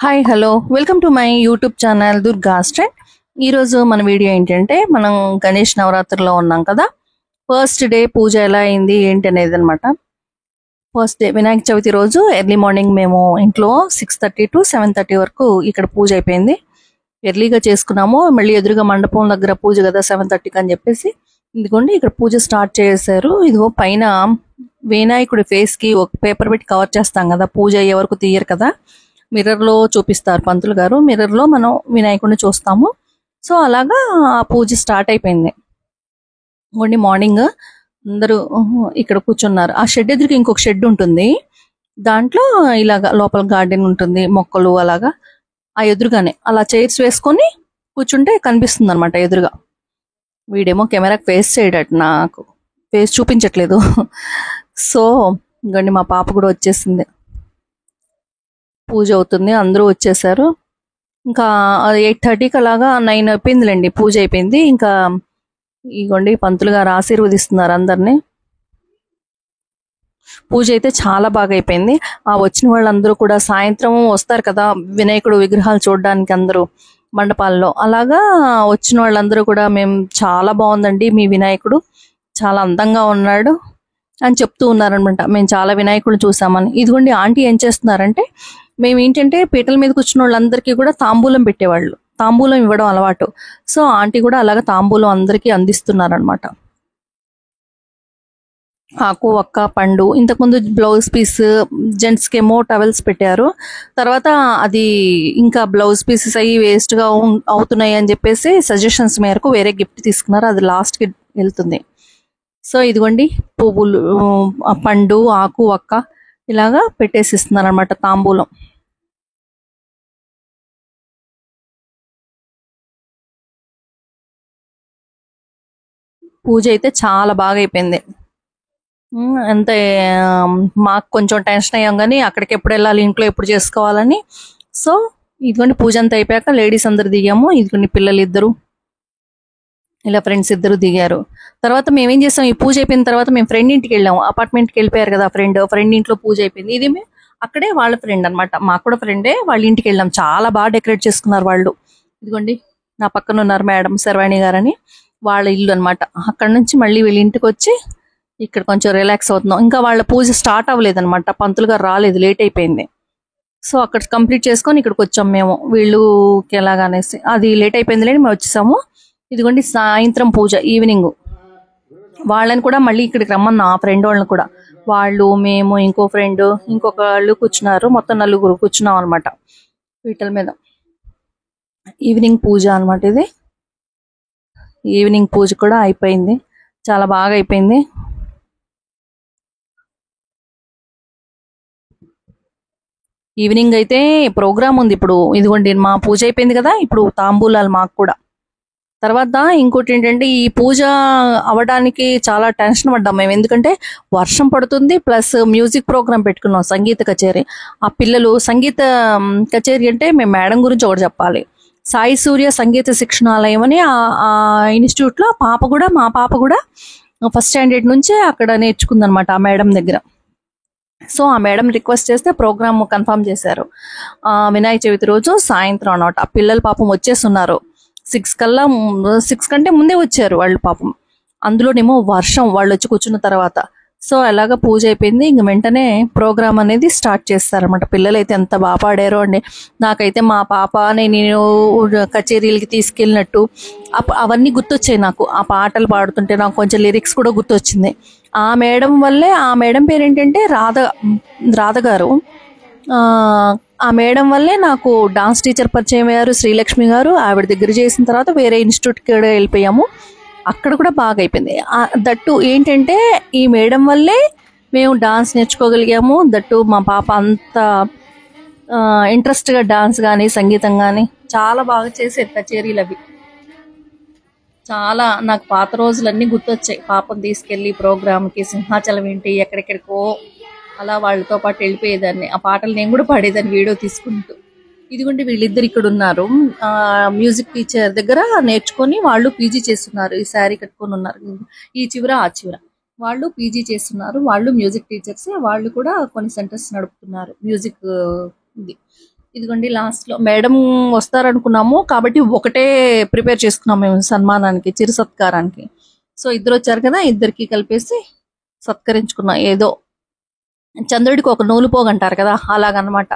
Hi hello welcome to my YouTube channel Durga స్ట్రెంట్. ఈరోజు మన వీడియో ఏంటంటే మనం గణేష్ నవరాత్రిలో ఉన్నాం కదా. ఫస్ట్ డే పూజ ఎలా అయింది ఏంటి అనేది అనమాట. ఫస్ట్ డే వినాయక చవితి రోజు ఎర్లీ మార్నింగ్ మేము ఇంట్లో 6:30 to 7:30 వరకు ఇక్కడ పూజ అయిపోయింది. ఎర్లీగా చేసుకున్నాము. మళ్ళీ ఎదురుగా మండపం దగ్గర పూజ కదా 7:30 అని చెప్పేసి ఇదిగోండి ఇక్కడ పూజ స్టార్ట్ చేశారు. ఇదిగో పైన వినాయకుడి ఫేస్ కి ఒక పేపర్ పెట్టి కవర్ చేస్తాం కదా, పూజ అయ్యే వరకు తీయరు కదా, మిర్రర్ లో చూపిస్తారు పంతులు గారు. మిర్రర్ లో మనం వినాయకుడిని చూస్తాము. సో అలాగా ఆ పూజ స్టార్ట్ అయిపోయింది. ఓన్లీ మార్నింగ్ అందరూ ఇక్కడ కూర్చున్నారు. ఆ షెడ్ ఎదురుకి ఇంకొక షెడ్ ఉంటుంది. దాంట్లో ఇలాగా లోపల గార్డెన్ ఉంటుంది, మొక్కలు అలాగా. ఆ ఎదురుగానే అలా చైర్స్ వేసుకొని కూర్చుంటే కనిపిస్తుంది అనమాట ఎదురుగా. వీడేమో కెమెరాకి ఫేస్ చేయడట, నాకు ఫేస్ చూపించట్లేదు. సో ఇంకండి మా పాప కూడా వచ్చేసింది. పూజ అవుతుంది, అందరూ వచ్చేసారు. ఇంకా 8:30కి అలాగా 9 అయిపోయిందిలేండి, పూజ అయిపోయింది. ఇంకా ఇగోండి పంతులు గారు ఆశీర్వదిస్తున్నారు అందరినీ. పూజ అయితే చాలా బాగా అయిపోయింది. ఆ వచ్చిన వాళ్ళందరూ కూడా సాయంత్రం వస్తారు కదా వినాయకుడు విగ్రహాలు చూడడానికి అందరూ మండపాల్లో. అలాగా వచ్చిన వాళ్ళందరూ కూడా మేము చాలా బాగుందండి మీ వినాయకుడు, చాలా అందంగా ఉన్నాడు అని చెప్తూ ఉన్నారనమాట. మేము చాలా వినాయకుడు చూసామని. ఇదిగోండి ఆంటీ ఏం చేస్తున్నారంటే, మేము ఏంటంటే పీటల మీద కూర్చున్న వాళ్ళందరికీ కూడా తాంబూలం పెట్టేవాళ్ళు, తాంబూలం ఇవ్వడం అలవాటు. సో ఆంటీ కూడా అలాగ తాంబూలం అందరికీ అందిస్తున్నారనమాట. ఆకు ఒక్క పండు, ఇంతకుముందు బ్లౌజ్ పీస్, జెంట్స్ కి ఏమో టవెల్స్ పెట్టారు. తర్వాత అది ఇంకా బ్లౌజ్ పీసెస్ అయ్యి వేస్ట్ గా అవుతున్నాయి అని చెప్పేసి సజెషన్స్ మేరకు వేరే గిఫ్ట్ తీసుకున్నారు. అది లాస్ట్ కి వెళ్తుంది. సో ఇదిగోండి పువ్వులు, పండు, ఆకు ఒక్క ఇలాగా పెట్టేసి ఇస్తున్నారు అనమాట తాంబూలం. పూజ అయితే చాలా బాగా అయిపోయింది. అంతే. మాకు కొంచెం టెన్షన్ అయ్యాం కానీ అక్కడికి ఎప్పుడు వెళ్ళాలి, ఇంట్లో ఎప్పుడు చేసుకోవాలని. సో ఇదిగోండి పూజ అంతా అయిపోయాక లేడీస్ అందరు దిగాము. ఇదిగోండి పిల్లలు ఇద్దరు, ఇలా ఫ్రెండ్స్ ఇద్దరు దిగారు. తర్వాత మేమేం చేసాం, ఈ పూజ అయిపోయిన తర్వాత మేము ఫ్రెండ్ ఇంటికి వెళ్ళాము. అపార్ట్మెంట్కి వెళ్ళిపోయారు కదా ఫ్రెండ్ ఇంట్లో పూజ అయిపోయింది. ఇది అక్కడే వాళ్ళ ఫ్రెండ్ అనమాట, మాకు కూడా ఫ్రెండే. వాళ్ళ ఇంటికి వెళ్ళాం. చాలా బాగా డెకరేట్ చేసుకున్నారు వాళ్ళు. ఇదిగోండి నా పక్కన ఉన్నారు మేడం శర్వాణి గారని, వాళ్ళ ఇల్లు అనమాట. అక్కడ నుంచి మళ్ళీ వీళ్ళ ఇంటికి వచ్చి ఇక్కడ కొంచెం రిలాక్స్ అవుతున్నాం. ఇంకా వాళ్ళ పూజ స్టార్ట్ అవ్వలేదన్నమాట, పంతులు గారు రాలేదు, లేట్ అయిపోయింది. సో అక్కడ కంప్లీట్ చేసుకొని ఇక్కడికి వచ్చాం మేము. వీళ్ళుకి ఎలాగనేసి అది లేట్ అయిపోయింది లేని మేము వచ్చేసాము. ఇదిగోండి సాయంత్రం పూజ ఈవినింగ్. వాళ్ళని కూడా మళ్ళీ ఇక్కడికి రమ్మన్నా, ఆ ఫ్రెండ్ వాళ్ళని కూడా. వాళ్ళు, మేము, ఇంకో ఫ్రెండ్, ఇంకొక వాళ్ళు కూర్చున్నారు. మొత్తం 4 కూర్చున్నాం అనమాట పీటల మీద. ఈవినింగ్ పూజ అనమాట ఇది. ఈవినింగ్ పూజ కూడా అయిపోయింది, చాలా బాగా అయిపోయింది. ఈవినింగ్ అయితే ప్రోగ్రామ్ ఉంది ఇప్పుడు. ఇదిగోండి మా పూజ అయిపోయింది కదా, ఇప్పుడు తాంబూలాలు మాకు కూడా. తర్వాత ఇంకోటి ఏంటంటే, ఈ పూజ అవడానికి చాలా టెన్షన్ పడ్డాం మేము. ఎందుకంటే వర్షం పడుతుంది, ప్లస్ మ్యూజిక్ ప్రోగ్రామ్ పెట్టుకున్నాం, సంగీత కచేరీ. ఆ పిల్లలు సంగీత కచేరీ అంటే మేము మేడం గురించి ఒకటి చెప్పాలి. సాయి సూర్య సంగీత శిక్షణాలయం అని ఆ ఇన్స్టిట్యూట్ లో మా పాప కూడా ఫస్ట్ స్టాండర్డ్ నుంచే అక్కడ నేర్చుకుందనమాట ఆ మేడం దగ్గర. సో ఆ మేడం రిక్వెస్ట్ చేస్తే ప్రోగ్రామ్ కన్ఫర్మ్ చేశారు. వినాయక చవితి రోజు సాయంత్రం అనమాట. ఆ పిల్లలు పాపం వచ్చేస్తున్నారు 6 కంటే ముందే వచ్చారు వాళ్ళు పాపం. అందులోనేమో వర్షం, వాళ్ళు వచ్చి కూర్చున్న తర్వాత. సో అలాగా పూజ అయిపోయింది. ఇంక వెంటనే ప్రోగ్రామ్ అనేది స్టార్ట్ చేస్తారనమాట. పిల్లలు అయితే ఎంత బాగా పాడారో అండి. నాకైతే మా పాప నేను కచేరీలకి తీసుకెళ్ళినట్టు అవన్నీ గుర్తొచ్చాయి నాకు. ఆ పాటలు పాడుతుంటే నాకు కొంచెం లిరిక్స్ కూడా గుర్తొచ్చింది. ఆ మేడం వల్లే, ఆ మేడం పేరు ఏంటంటే రాధ గారు. ఆ మేడం వల్లే నాకు డాన్స్ టీచర్ పరిచయం అయ్యారు, శ్రీలక్ష్మి గారు. ఆవిడ దగ్గర చేసిన తర్వాత వేరే ఇన్స్టిట్యూట్కి కూడా వెళ్ళిపోయాము. అక్కడ కూడా బాగా అయిపోయింది. దట్టు ఏంటంటే ఈ మేడం వల్లే మేము డాన్స్ నేర్చుకోగలిగాము. దట్టు మా పాప అంత ఇంట్రెస్ట్గా డాన్స్ కానీ సంగీతం కానీ చాలా బాగా చేసేది కచేరీలు అవి. చాలా నాకు పాత రోజులన్నీ గుర్తొచ్చాయి. పాపను తీసుకెళ్లి ప్రోగ్రామ్కి సింహాచలం ఏంటి ఎక్కడెక్కడికో అలా వాళ్ళతో పాటు వెళ్ళిపోయేదాన్ని. ఆ పాటలు నేను కూడా పాడేదాన్ని వీడియో తీసుకుంటూ. ఇదిగోండి వీళ్ళిద్దరు ఇక్కడ ఉన్నారు. మ్యూజిక్ టీచర్ దగ్గర నేర్చుకొని వాళ్ళు పీజీ చేస్తున్నారు. ఈ శారీ కట్టుకొని ఉన్నారు, ఈ చివర ఆ చివర. వాళ్ళు పీజీ చేస్తున్నారు. వాళ్ళు మ్యూజిక్ టీచర్స్. వాళ్ళు కూడా కొన్ని సెంటర్స్ నడుపుతున్నారు మ్యూజిక్ ఇది. ఇదిగోండి లాస్ట్ లో మేడం వస్తారనుకున్నాము కాబట్టి ఒకటే ప్రిపేర్ చేసుకున్నాం మేము సన్మానానికి, చిరు సత్కారానికి. సో ఇద్దరు వచ్చారు కదా, ఇద్దరికి కలిపేసి సత్కరించుకున్నాం. ఏదో చంద్రుడికి ఒక నూలు పోగంటారు కదా, అలాగనమాట.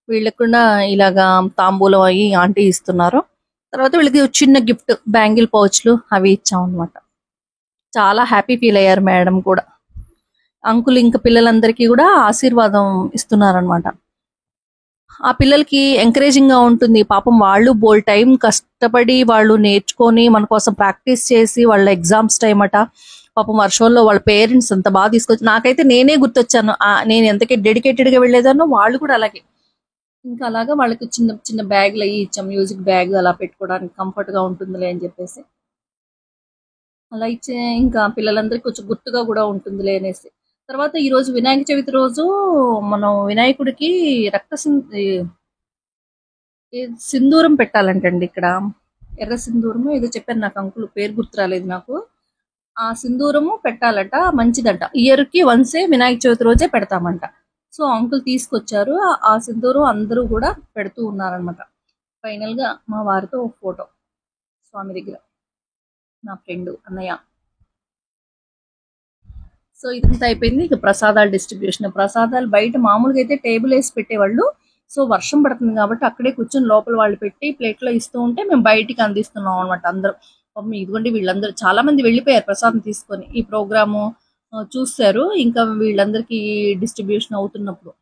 వీళ్ళకి కూడా ఇలాగా తాంబూలం అయ్యి ఆంటీ ఇస్తున్నారు. తర్వాత వీళ్ళకి ఒక చిన్న గిఫ్ట్ బ్యాంగిల్ పౌచ్లు అవి ఇచ్చాం అనమాట. చాలా హ్యాపీ ఫీల్ అయ్యారు మేడం కూడా. అంకుల్ ఇంకా పిల్లలందరికీ కూడా ఆశీర్వాదం ఇస్తున్నారనమాట. ఆ పిల్లలకి ఎంకరేజింగ్ గా ఉంటుంది. పాపం వాళ్ళు బోల్ టైం కష్టపడి వాళ్ళు నేర్చుకొని మన కోసం ప్రాక్టీస్ చేసి, వాళ్ళ ఎగ్జామ్స్ టైం అట, పాపం వర్షంలో వాళ్ళ పేరెంట్స్ అంత బాగా తీసుకొచ్చి, నాకైతే నేనే గుర్తొచ్చాను. నేను ఎంతకే డెడికేటెడ్ గా వెళ్ళేదానో వాళ్ళు కూడా అలాగే. ఇంకా అలాగా వాళ్ళకి చిన్న చిన్న బ్యాగులు అయ్యి ఇచ్చాం, మ్యూజిక్ బ్యాగ్ అలా పెట్టుకోవడానికి కంఫర్ట్ గా ఉంటుందిలే అని చెప్పేసి అలా ఇచ్చే. ఇంకా పిల్లలందరికీ కొంచెం గుర్తుగా కూడా ఉంటుందిలే అనేసి. తర్వాత ఈ రోజు వినాయక చవితి రోజు మనం వినాయకుడికి రక్త ఈ సింధూరం పెట్టాలంటండి ఇక్కడ. ఎర్ర సింధూరము ఏదో చెప్పారు, నాకు అంకుల్ పేరు గుర్తు రాలేదు నాకు. ఆ సింధూరము పెట్టాలట, మంచిదంట. ఇయర్ కి వన్సే వినాయక చవితి రోజే పెడతామంట. సో అంకుల్ తీసుకొచ్చారు ఆ సింధూరం, అందరూ కూడా పెడుతూ ఉన్నారనమాట. ఫైనల్ గా మా వారితో ఒక ఫోటో స్వామి దగ్గర, నా ఫ్రెండ్ అన్నయ్య. సో ఇదంతా అయిపోయింది. ఇక ప్రసాదాలు డిస్ట్రిబ్యూషన్. ప్రసాదాలు బయట మామూలుగా అయితే టేబుల్ వేసి పెట్టేవాళ్ళు. సో వర్షం పడుతుంది కాబట్టి అక్కడే కూర్చొని లోపల వాళ్ళు పెట్టి ప్లేట్లో ఇస్తూ ఉంటే మేము బయటికి అందిస్తున్నాం అనమాట. అందరం పాపం ఇదిగోండి, వీళ్ళందరూ చాలా మంది వెళ్ళిపోయారు ప్రసాదం తీసుకొని. ఈ ప్రోగ్రాము చూస్తారు. ఇంకా వీళ్ళందరికీ డిస్ట్రిబ్యూషన్ అవుతున్నప్పుడు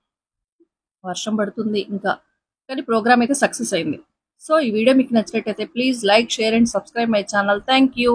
వర్షం పడుతుంది ఇంకా, కానీ ప్రోగ్రామ్ అయితే సక్సెస్ అయింది. సో ఈ వీడియో మీకు నచ్చినట్టయితే please like, share and subscribe my channel. Thank you.